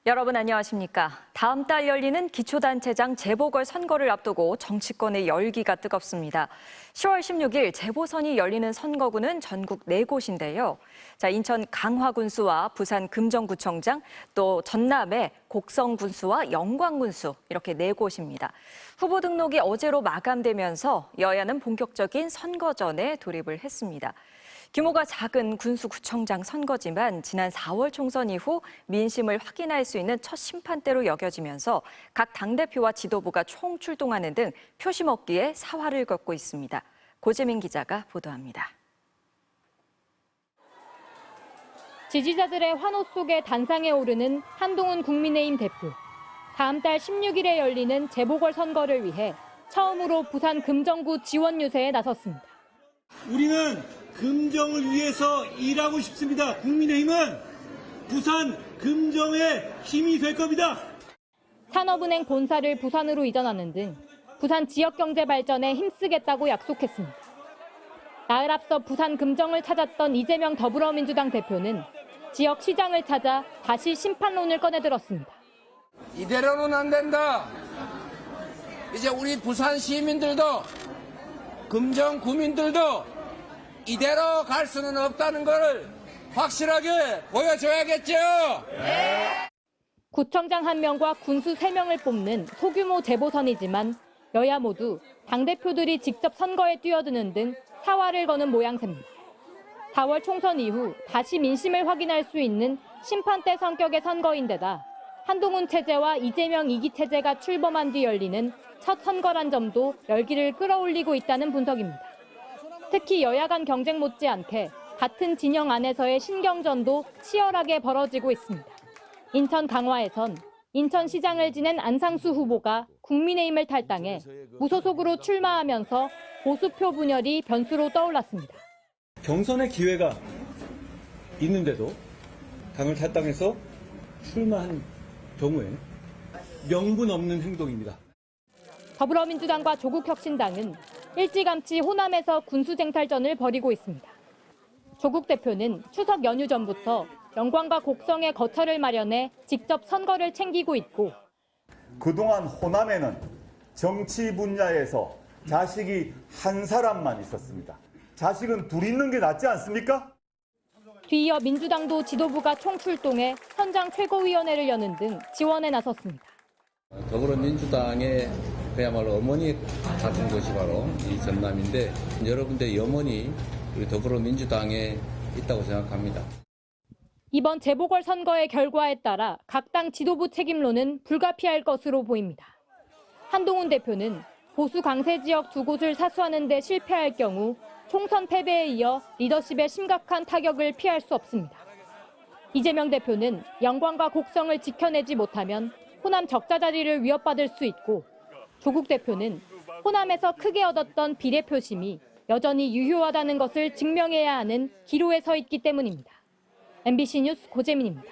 여러분 안녕하십니까? 다음 달 열리는 기초단체장 재보궐선거를 앞두고 정치권의 열기가 뜨겁습니다. 10월 16일 재보선이 열리는 선거구는 전국 4곳인데요. 인천 강화군수와 부산 금정구청장, 또 전남의 곡성군수와 영광군수 이렇게 4곳입니다. 후보 등록이 어제로 마감되면서 여야는 본격적인 선거전에 돌입을 했습니다. 규모가 작은 군수구청장 선거지만 지난 4월 총선 이후 민심을 확인할 수 있는 첫 심판대로 여겨지면서 각 당대표와 지도부가 총출동하는 등 표심 얻기에 사활을 걷고 있습니다. 고재민 기자가 보도합니다. 지지자들의 환호 속에 단상에 오르는 한동훈 국민의힘 대표. 다음 달 16일에 열리는 재보궐선거를 위해 처음으로 부산 금정구 지원 유세에 나섰습니다. 우리는 금정을 위해서 일하고 싶습니다. 국민의힘은 부산 금정의 힘이 될 겁니다. 산업은행 본사를 부산으로 이전하는 등 부산 지역 경제 발전에 힘쓰겠다고 약속했습니다. 나흘 앞서 부산 금정을 찾았던 이재명 더불어민주당 대표는 지역 시장을 찾아 다시 심판론을 꺼내들었습니다. 이대로는 안 된다. 이제 우리 부산 시민들도 금정 구민들도 이대로 갈 수는 없다는 걸 확실하게 보여줘야겠죠. 구청장 1명과 군수 3명을 뽑는 소규모 재보선이지만 여야 모두 당대표들이 직접 선거에 뛰어드는 등 사활을 거는 모양새입니다. 4월 총선 이후 다시 민심을 확인할 수 있는 심판대 성격의 선거인데다 한동훈 체제와 이재명 2기 체제가 출범한 뒤 열리는 첫 선거란 점도 열기를 끌어올리고 있다는 분석입니다. 특히 여야 간 경쟁 못지않게 같은 진영 안에서의 신경전도 치열하게 벌어지고 있습니다. 인천 강화에선 인천시장을 지낸 안상수 후보가 국민의힘을 탈당해 무소속으로 출마하면서 보수표 분열이 변수로 떠올랐습니다. 경선의 기회가 있는데도 당을 탈당해서 출마한 경우에 명분 없는 행동입니다. 더불어민주당과 조국혁신당은 일찌감치 호남에서 군수쟁탈전을 벌이고 있습니다. 조국 대표는 추석 연휴 전부터 영광과 곡성에 거처를 마련해 직접 선거를 챙기고 있고 그동안 호남에는 정치 분야에서 자식이 한 사람만 있었습니다. 자식은 둘 있는 게 낫지 않습니까? 뒤이어 민주당도 지도부가 총출동해 현장 최고위원회를 여는 등 지원에 나섰습니다. 더불어민주당의 그야말로 어머니 같은 곳이 바로 이 전남인데 여러분들의 염원이 우리 더불어민주당에 있다고 생각합니다. 이번 재보궐선거의 결과에 따라 각 당 지도부 책임론은 불가피할 것으로 보입니다. 한동훈 대표는 보수 강세 지역 2곳을 사수하는 데 실패할 경우 총선 패배에 이어 리더십에 심각한 타격을 피할 수 없습니다. 이재명 대표는 영광과 곡성을 지켜내지 못하면 호남 적자 자리를 위협받을 수 있고 조국 대표는 호남에서 크게 얻었던 비례표심이 여전히 유효하다는 것을 증명해야 하는 기로에 서 있기 때문입니다. MBC 뉴스 고재민입니다.